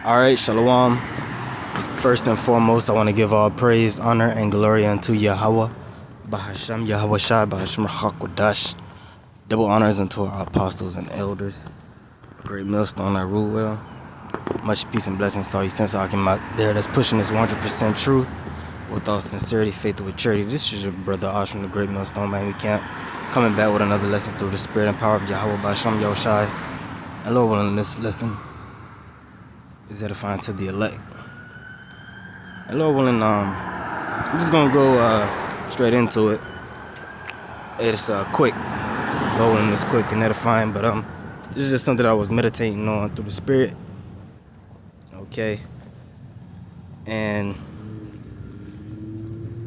Alright, Shalom. First and foremost, I want to give all praise, honor, and glory unto Yahweh. Bahasham Yahweh Shai, Bahasham Hakwadash. Double honors unto our apostles and elders. Great millstone, I rule well. Much peace and blessings to all you sense out there that's pushing this 100% truth with all sincerity, faith, with charity. This is your brother Ash from the Great Millstone Miami Cant, coming back with another lesson through the spirit and power of Yahweh Bahasham Yahweh Shai. And Lord willing, this lesson is edifying to the elect. And Lord willing, I'm just gonna go straight into it. It's quick. Lord willing, it's quick and edifying, but this is just something I was meditating on through the spirit. Okay. And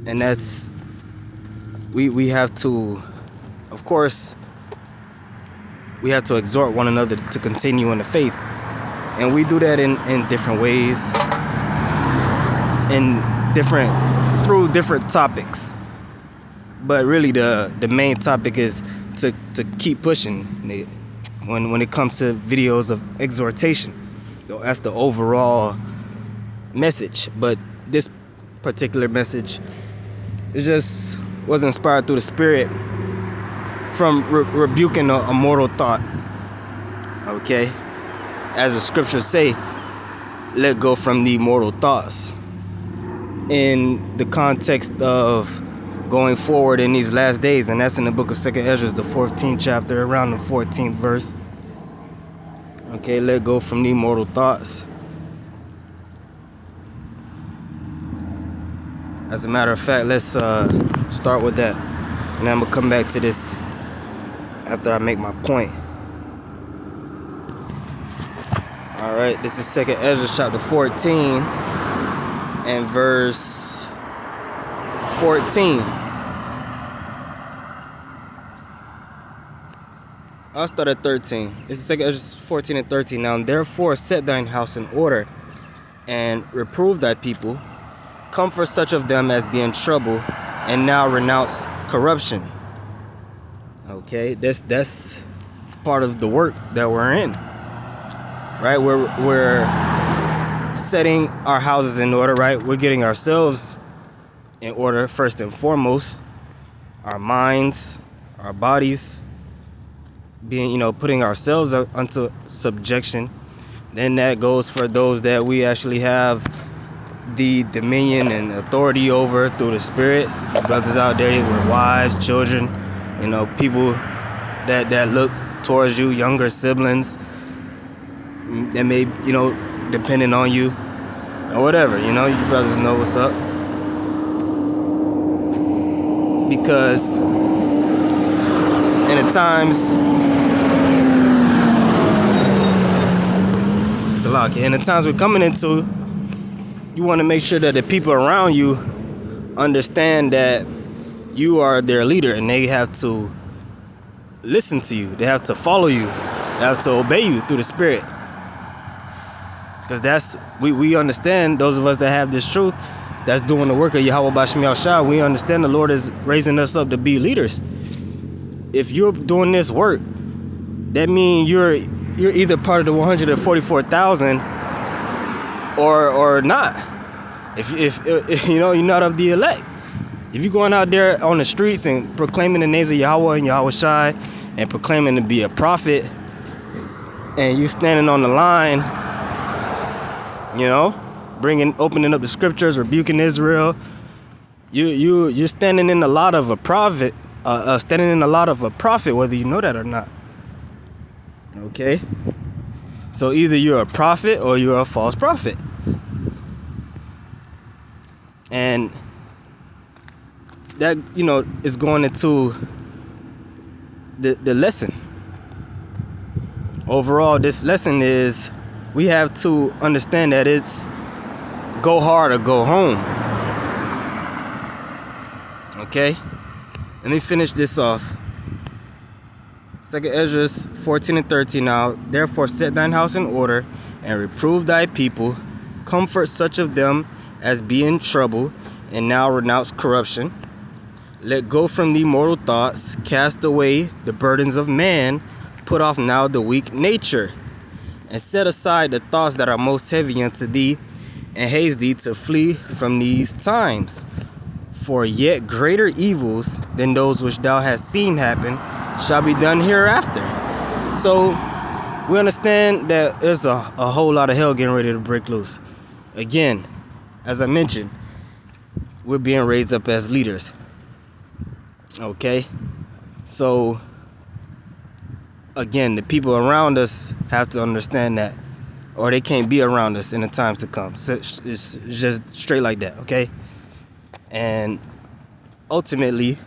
that's we have to, of course, we have to exhort one another to continue in the faith. And we do that in different ways, through different topics. But really the main topic is to keep pushing when it comes to videos of exhortation. That's the overall message. But this particular message, it just was inspired through the spirit from rebuking a mortal thought. Okay? As the scriptures say, let go from the mortal thoughts. In the context of going forward in these last days, and that's in the book of 2nd Ezra, the 14th chapter, around the 14th verse. Okay, let go from the mortal thoughts. As a matter of fact, let's start with that. And I'm going to come back to this after I make my point. Alright, this is 2nd Ezra chapter 14 and verse 14. I'll start at 13. This is 2nd Ezra 14 and 13. Now therefore set thine house in order, and reprove thy people. Comfort such of them as be in trouble, and now renounce corruption. Okay, that's part of the work that we're in. Right, we're setting our houses in order, right? We're getting ourselves in order first and foremost. Our minds, our bodies, putting ourselves unto subjection. Then that goes for those that we actually have the dominion and authority over through the spirit. Brothers out there with wives, children, people that look towards you, younger siblings that may, depending on you or whatever, you brothers know what's up. Because in the times, we're coming into, you want to make sure that the people around you understand that you are their leader, and they have to listen to you, they have to follow you, they have to obey you through the spirit. Because we understand, those of us that have this truth, that's doing the work of Yahweh Bashmiel Shah, we understand the Lord is raising us up to be leaders. If you're doing this work, that means you're either part of the 144,000 or not. If you're not of the elect. If you're going out there on the streets and proclaiming the names of Yahweh and Yahweh Shai and proclaiming to be a prophet, and you standing on the line, opening up the scriptures, rebuking Israel, you're standing in a lot of a prophet, whether you know that or not. Okay, so either you're a prophet or you're a false prophet, and that is going into the lesson. Overall, this lesson is, we have to understand that it's go hard or go home. Okay? Let me finish this off. 2nd Ezra 14 and 13. Now, therefore set thine house in order, and reprove thy people. Comfort such of them as be in trouble, and now renounce corruption. Let go from thee mortal thoughts, cast away the burdens of man, put off now the weak nature, and set aside the thoughts that are most heavy unto thee, and haste thee to flee from these times. For yet greater evils than those which thou hast seen happen shall be done hereafter. So we understand that there's a whole lot of hell getting ready to break loose. Again, as I mentioned, we're being raised up as leaders. Okay? So, again, the people around us have to understand that, or they can't be around us in the times to come. So it's just straight like that, okay? And ultimately,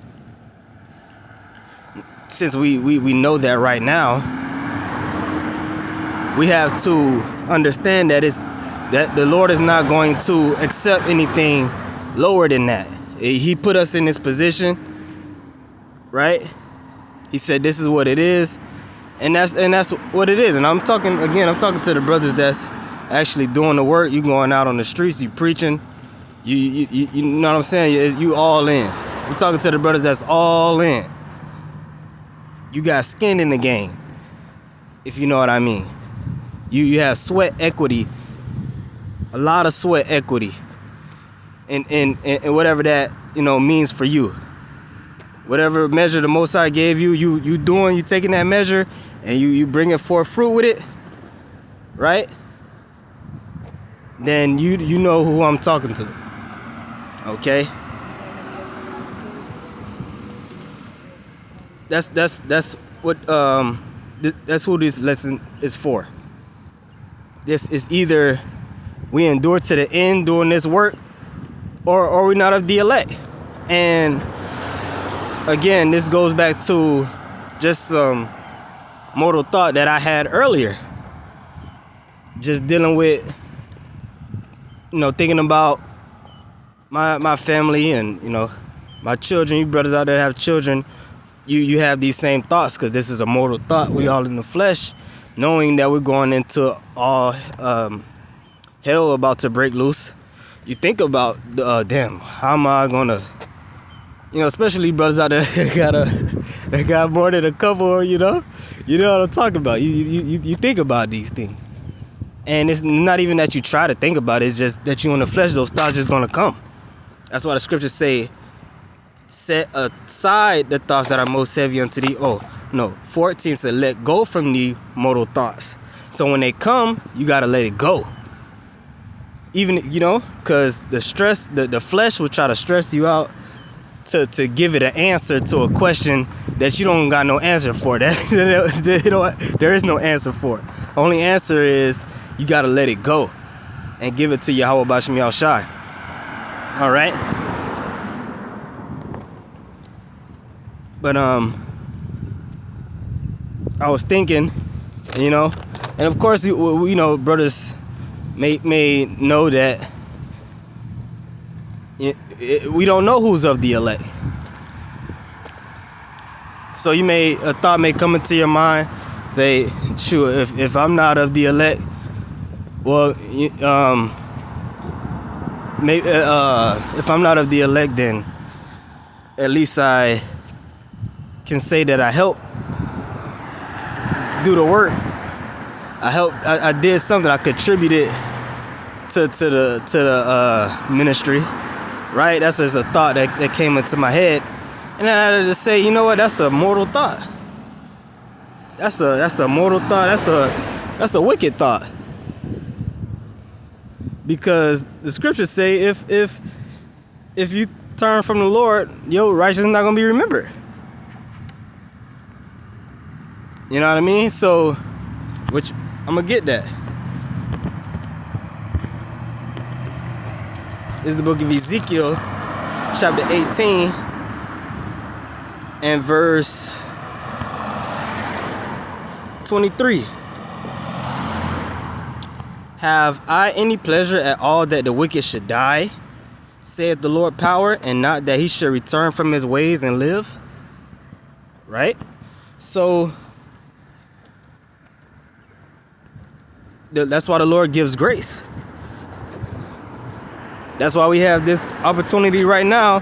since we know that right now, we have to understand that that the Lord is not going to accept anything lower than that. He put us in this position, right? He said this is what it is, and that's what it is. And I'm talking to the brothers that's actually doing the work. You going out on the streets, you preaching, you know what I'm saying? You all in. I'm talking to the brothers that's all in. You got skin in the game, if you know what I mean. You have sweat equity, a lot of sweat equity, and whatever that means for you. Whatever measure the Most High gave you, you taking that measure and you bringing forth fruit with it, right? Then you know who I'm talking to, okay? That's what that's who this lesson is for. This is either we endure to the end doing this work, or we're not of the elect. And again, this goes back to just some mortal thought that I had earlier. Just dealing with, thinking about my family and, my children. You brothers out there that have children, you have these same thoughts, because this is a mortal thought. We all in the flesh, knowing that we're going into all hell about to break loose. You think about, damn, how am I gonna, especially brothers out there that got more than a couple, you know what I'm talking about. You think about these things, and it's not even that you try to think about it. It's just that you in the flesh, those thoughts just gonna come. That's why the scriptures say, set aside the thoughts that are most heavy unto thee. 14 said, let go from thee mortal thoughts. So when they come, you gotta let it go. Even, because the stress, the flesh will try to stress you out to give it an answer to a question that you don't got no answer for. There is no answer for it. Only answer is you gotta let it go and give it to Yahweh Bashim Yahushai. All right. But I was thinking, and of course brothers may know that we don't know who's of the elect. So a thought may come into your mind, say, sure, if I'm not of the elect, well, if I'm not of the elect, then at least I can say that I helped do the work. I did something. I contributed to the ministry, right? That's just a thought that came into my head, and then I just say, you know what? That's a mortal thought. That's a mortal thought. That's a wicked thought, because the scriptures say if you turn from the Lord, your righteousness is not gonna be remembered. You know what I mean? So, which I'm gonna get that. This is the book of Ezekiel, chapter 18, and verse 23. Have I any pleasure at all that the wicked should die, saith the Lord power, and not that he should return from his ways and live? Right? So that's why the Lord gives grace. That's why we have this opportunity right now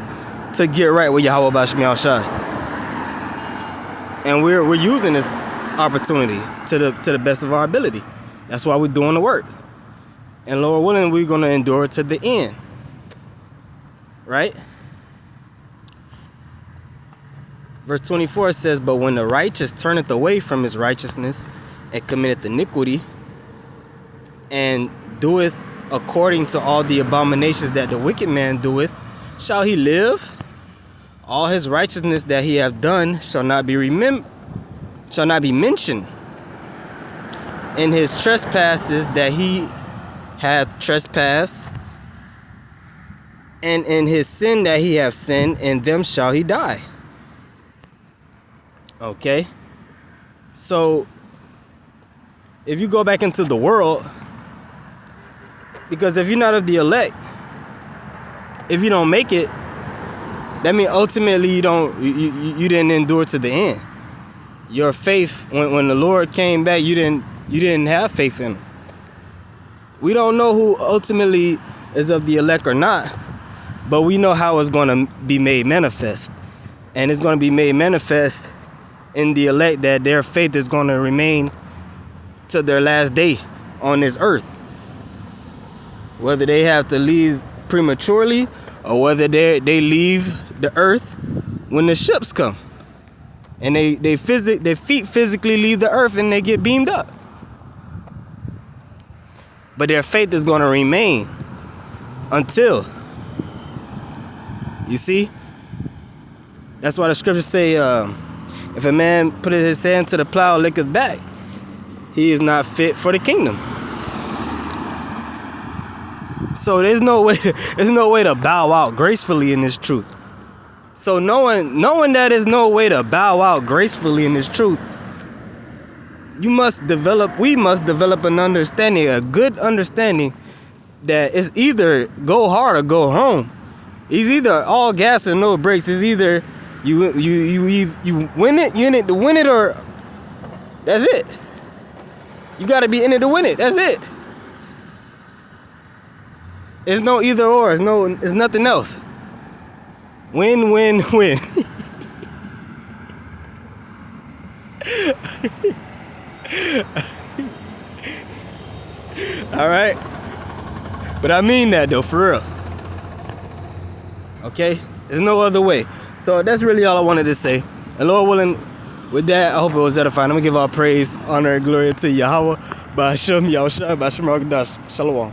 to get right with Yahweh Bashim Yahushai. And we're using this opportunity to the best of our ability. That's why we're doing the work. And Lord willing, we're going to endure to the end. Right? Verse 24 says, but when the righteous turneth away from his righteousness and committeth iniquity and doeth according to all the abominations that the wicked man doeth, shall he live? All his righteousness that he hath done shall not be mentioned. In his trespasses that he hath trespassed, and in his sin that he hath sinned, in them shall he die. Okay? So, if you go back into the world, because if you're not of the elect, if you don't make it, that means ultimately you didn't endure to the end. Your faith, when the Lord came back, you didn't have faith in him. We don't know who ultimately is of the elect or not, but we know how it's going to be made manifest. And it's going to be made manifest in the elect that their faith is going to remain to their last day on this earth. Whether they have to leave prematurely or whether they leave the earth when the ships come. And their feet physically leave the earth and they get beamed up. But their faith is going to remain until. You see? That's why the scriptures say, if a man putteth his hand to the plow, looketh back, he is not fit for the kingdom. So there's no way to bow out gracefully in this truth. So knowing that there's no way to bow out gracefully in this truth, we must develop an understanding, a good understanding, that it's either go hard or go home. It's either all gas and no brakes. It's either you win it, you in it to win it, or that's it. You got to be in it to win it. That's it. It's no either or. It's nothing else. Win, win, win. All right? But I mean that though, for real. Okay? There's no other way. So that's really all I wanted to say. And Lord willing, with that, I hope it was edifying. I'm going to give all praise, honor, and glory to Yahweh. Ba'ashem Yahushua, Ba'ashem Rakadash. Shalom.